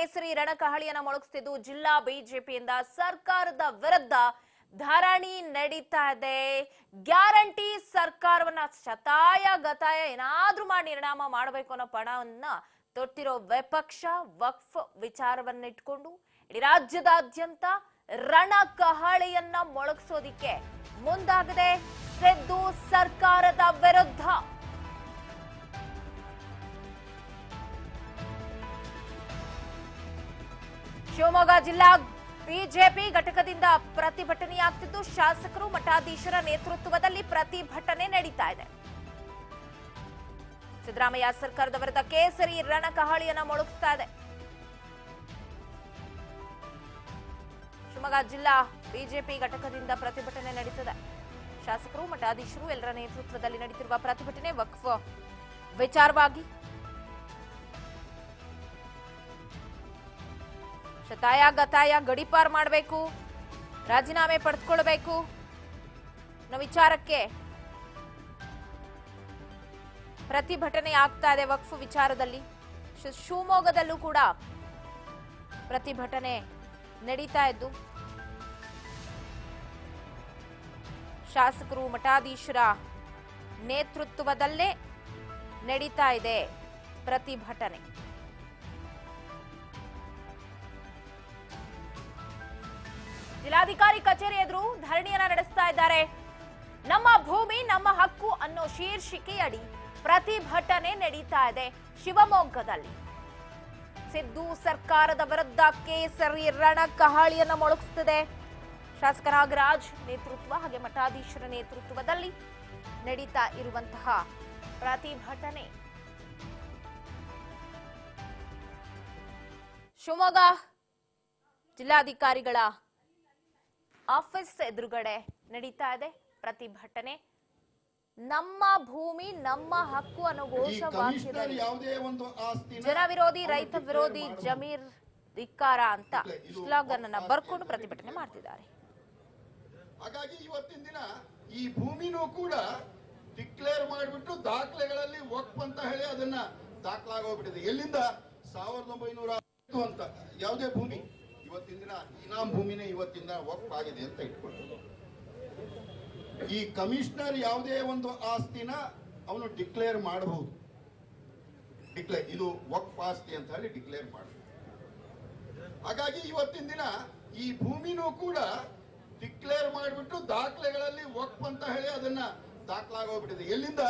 ಕೇಸರಿ ರಣಕಹಳಿಯನ್ನ ಮೊಳಗಿಸುತ್ತಿದ್ದು ಜಿಲ್ಲಾ ಬಿಜೆಪಿಯಿಂದ ಸರ್ಕಾರದ ವಿರುದ್ಧ ಧರಣಿ ನಡೀತಾ ಇದೆ. ಗ್ಯಾರಂಟಿ ಸರ್ಕಾರವನ್ನ ಶತಾಯ ಗತಾಯ ಏನಾದ್ರೂ ಮಾಡಿ ನಿರ್ಣಾಮ ಮಾಡಬೇಕು ಅನ್ನೋ ಪಣವನ್ನ ತೊಟ್ಟಿರೋ ವಿಪಕ್ಷ ವಕ್ಫ್ ವಿಚಾರವನ್ನ ಇಟ್ಕೊಂಡು ಇಡೀ ರಾಜ್ಯದಾದ್ಯಂತ ರಣಕಹಳಿಯನ್ನ ಮೊಳಗಿಸೋದಿಕ್ಕೆ ಮುಂದಾಗಿದೆ. ಸಿದ್ದು ಸರ್ಕಾರದ ವಿರುದ್ಧ ಶಿವಮೊಗ್ಗ ಜಿಲ್ಲಾ ಬಿಜೆಪಿ ಘಟಕದಿಂದ ಪ್ರತಿಭಟನೆಯಾಗ್ತಿದ್ದು ಶಾಸಕರು ಮಠಾಧೀಶರ ನೇತೃತ್ವದಲ್ಲಿ ಪ್ರತಿಭಟನೆ ನಡೀತಾ ಇದೆ. ಸಿದ್ದರಾಮಯ್ಯ ಸರ್ಕಾರದ ವಿರುದ್ಧ ಕೇಸರಿ ರಣಕಹಳಿಯನ್ನ ಮೊಳಗಿಸ್ತಾ ಇದೆ. ಶಿವಮೊಗ್ಗ ಜಿಲ್ಲಾ ಬಿಜೆಪಿ ಘಟಕದಿಂದ ಪ್ರತಿಭಟನೆ ನಡೀತದೆ. ಶಾಸಕರು ಮಠಾಧೀಶರು ಎಲ್ಲರ ನೇತೃತ್ವದಲ್ಲಿ ನಡೀತಿರುವ ಪ್ರತಿಭಟನೆ ವಕ್ಫ್ ವಿಚಾರವಾಗಿ ಶತಾಯ ಗತಾಯ ಗಡಿಪಾರ್ ಮಾಡಬೇಕು, ರಾಜೀನಾಮೆ ಪಡೆದುಕೊಳ್ಳಬೇಕು ಅನ್ನೋ ವಿಚಾರಕ್ಕೆ ಪ್ರತಿಭಟನೆ ಆಗ್ತಾ ಇದೆ. ವಕ್ಫ್ ವಿಚಾರದಲ್ಲಿ ಶಿವಮೊಗ್ಗದಲ್ಲೂ ಕೂಡ ಪ್ರತಿಭಟನೆ ನಡೀತಾ ಇದ್ದು ಶಾಸಕರು ಮಠಾಧೀಶರ ನೇತೃತ್ವದಲ್ಲೇ ನಡೀತಾ ಇದೆ ಪ್ರತಿಭಟನೆ. ಜಿಲ್ಲಾಧಿಕಾರಿ ಕಚೇರಿ ಎದುರು ಧರಣಿಯನ್ನ ನಡೆಸ್ತಾ ಇದ್ದಾರೆ. ನಮ್ಮ ಭೂಮಿ ನಮ್ಮ ಹಕ್ಕು ಅನ್ನೋ ಶೀರ್ಷಿಕೆಯಡಿ ಪ್ರತಿಭಟನೆ ನಡೀತಾ ಇದೆ ಶಿವಮೊಗ್ಗದಲ್ಲಿ. ಸಿದ್ದು ಸರ್ಕಾರದ ವಿರುದ್ಧ ಕೇಸರಿ ರಣಕಹಳಿಯನ್ನ ಮೊಳಗಿಸುತ್ತಿದೆ. ಶಾಸಕ ನಾಗರಾಜ್ ನೇತೃತ್ವ ಹಾಗೆ ಮಠಾಧೀಶರ ನೇತೃತ್ವದಲ್ಲಿ ನಡೀತಾ ಇರುವಂತಹ ಪ್ರತಿಭಟನೆ ಶಿವಮೊಗ್ಗ ಜಿಲ್ಲಾಧಿಕಾರಿಗಳ ಆಫೀಸ್ ಎದುರುಗಡೆ ನಡೀತಾ ಇದೆ ಪ್ರತಿಭಟನೆ. ನಮ್ಮ ಭೂಮಿ ನಮ್ಮ ಹಕ್ಕು ಅನ್ನೋ ಘೋಷವಾಕ್ಯದಲ್ಲಿ ಜನ ವಿರೋಧಿ ರೈತ ವಿರೋಧಿ ಜಮೀರ್ ಧಿಕ್ಕಾರ ಅಂತ ಸ್ಲೋಗನ್ ಅನ್ನ ಬರ್ಕೊಂಡು ಪ್ರತಿಭಟನೆ ಮಾಡ್ತಿದ್ದಾರೆ. ಹಾಗಾಗಿ ಇವತ್ತಿನ ದಿನ ಈ ಭೂಮಿನೂ ಕೂಡ ಡಿಕ್ಲೇರ್ ಮಾಡಿಬಿಟ್ಟು ದಾಖಲೆಗಳಲ್ಲಿ ವಕ್ಫ್ ಅಂತ ಹೇಳಿ ಅದನ್ನ ದಾಖಲಾಗೋಗ್ಬಿಟ್ಟಿದೆ. ಎಲ್ಲಿಂದ 1900 ಅಂತ ಯಾವುದೇ ಭೂಮಿ ಇವತ್ತಿನ ದಿನ ಇನಾಮ್ ಭೂಮಿನೇ ಇವತ್ತಿನ ವಕ್ಫ್ ಆಗಿದೆ ಅಂತ ಇಟ್ಕೊಂಡು ಈ ಕಮಿಷನರ್ ಯಾವುದೇ ಒಂದು ಆಸ್ತಿನ ಅವನು ಡಿಕ್ಲೇರ್ ಮಾಡಬಹುದು. ಇದು ವಕ್ಫ್ ಆಸ್ತಿ ಅಂತ ಹೇಳಿ ಡಿಕ್ಲೇರ್ ಮಾಡಬಹುದು. ಹಾಗಾಗಿ ಇವತ್ತಿನ ದಿನ ಈ ಭೂಮಿನೂ ಕೂಡ ಡಿಕ್ಲೇರ್ ಮಾಡಿಬಿಟ್ಟು ದಾಖಲೆಗಳಲ್ಲಿ ವಕ್ಫ್ ಅಂತ ಹೇಳಿ ಅದನ್ನ ದಾಖಲಾಗೋಗ್ಬಿಟ್ಟಿದೆ. ಎಲ್ಲಿಂದ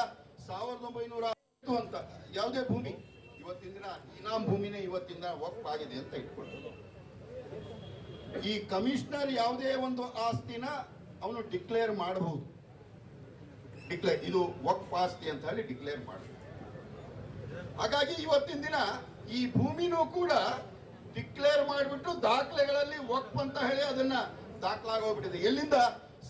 1900 ಅಂತ ಯಾವುದೇ ಭೂಮಿ ಇವತ್ತಿನ ದಿನ ಇನಾಮ್ ಭೂಮಿನೇ ಇವತ್ತಿನ ವಕ್ಫ್ ಆಗಿದೆ ಅಂತ ಇಟ್ಕೊಂಡು ಈ ಕಮಿಷನರ್ ಯಾವುದೇ ಒಂದು ಆಸ್ತಿನ ಅವನು ಡಿಕ್ಲೇರ್ ಮಾಡಬಹುದು. ಇದು ವಕ್ಫ್ ಆಸ್ತಿ ಅಂತ ಹೇಳಿ ಡಿಕ್ಲೇರ್ ಮಾಡಬಹುದು. ಹಾಗಾಗಿ ಇವತ್ತಿನ ದಿನ ಈ ಭೂಮಿನೂ ಕೂಡ ಡಿಕ್ಲೇರ್ ಮಾಡಿಬಿಟ್ಟು ದಾಖಲೆಗಳಲ್ಲಿ ವಕ್ಫ್ ಅಂತ ಹೇಳಿ ಅದನ್ನ ದಾಖಲಾಗೋಗ್ಬಿಟ್ಟಿದೆ. ಎಲ್ಲಿಂದ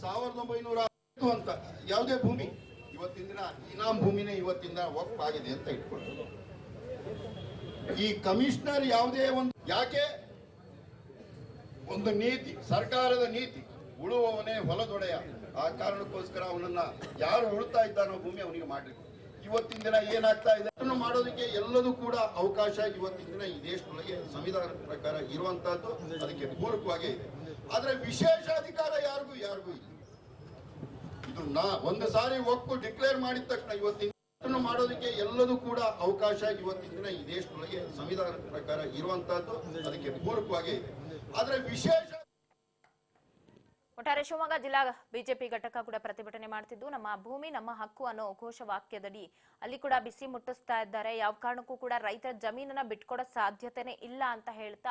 1900 ಅಂತ ಯಾವುದೇ ಭೂಮಿ ಇವತ್ತಿನ ದಿನ ಇನಾಮ್ ಭೂಮಿನೇ ಇವತ್ತಿನ ವಕ್ಫ್ ಆಗಿದೆ ಅಂತ ಇಟ್ಕೊಂಡು ಈ ಕಮಿಷನರ್ ಯಾವುದೇ ಒಂದು ಯಾಕೆ ಒಂದು ನೀತಿ ಸರ್ಕಾರದ ನೀತಿ ಉಳುವವನೇ ಹೊಲದೊಡೆಯ. ಆ ಕಾರಣಕ್ಕೋಸ್ಕರ ಅವನನ್ನ ಯಾರು ಉಳ್ತಾ ಇದ್ದಾನೋ ಭೂಮಿ ಅವನಿಗೆ ಮಾಡಬೇಕು. ಇವತ್ತಿನ ದಿನ ಏನಾಗ್ತಾ ಇದೆ ಅದನ್ನು ಮಾಡೋದಕ್ಕೆ ಎಲ್ಲದೂ ಕೂಡ ಅವಕಾಶ ಇವತ್ತಿನ ದಿನ ಈ ದೇಶದೊಳಗೆ ಸಂವಿಧಾನದ ಪ್ರಕಾರ ಇರುವಂತಹದ್ದು ಅದಕ್ಕೆ ಪೂರಕವಾಗಿ ಇದೆ. ಆದ್ರೆ ವಿಶೇಷ ಅಧಿಕಾರ ಯಾರಿಗೂ ಇಲ್ಲ. ಇದು ಒಂದು ಸಾರಿ ವಕ್ಫ್ ಡಿಕ್ಲೇರ್ ಮಾಡಿದ ತಕ್ಷಣ ಇವತ್ತಿನ ಮಾಡೋದಕ್ಕೆ ಎಲ್ಲದೂ ಕೂಡ ಅವಕಾಶ ಇವತ್ತಿನ ದಿನ ಈ ದೇಶದೊಳಗೆ ಸಂವಿಧಾನದ ಪ್ರಕಾರ ಇರುವಂತಹದ್ದು ಅದಕ್ಕೆ ಪೂರಕವಾಗಿ ಇದೆ. ಆದ್ರೆ ವಿಶೇಷ ಒಟ್ಟಾರೆ ಶಿವಮೊಗ್ಗ ಜಿಲ್ಲಾ ಬಿಜೆಪಿ ಘಟಕ ಕೂಡ ಪ್ರತಿಭಟನೆ ಮಾಡ್ತಿದ್ದು ನಮ್ಮ ಭೂಮಿ ನಮ್ಮ ಹಕ್ಕು ಅನ್ನೋ ಘೋಷವಾಕ್ಯದಡಿ ಅಲ್ಲಿ ಕೂಡ ಬಿಸಿ ಮುಟ್ಟಿಸ್ತಾ ಇದ್ದಾರೆ. ಯಾವ ಕಾರಣಕ್ಕೂ ಕೂಡ ರೈತರ ಜಮೀನನ್ನ ಬಿಟ್ಕೊಡೋ ಸಾಧ್ಯತೆನೇ ಇಲ್ಲ ಅಂತ ಹೇಳ್ತಾ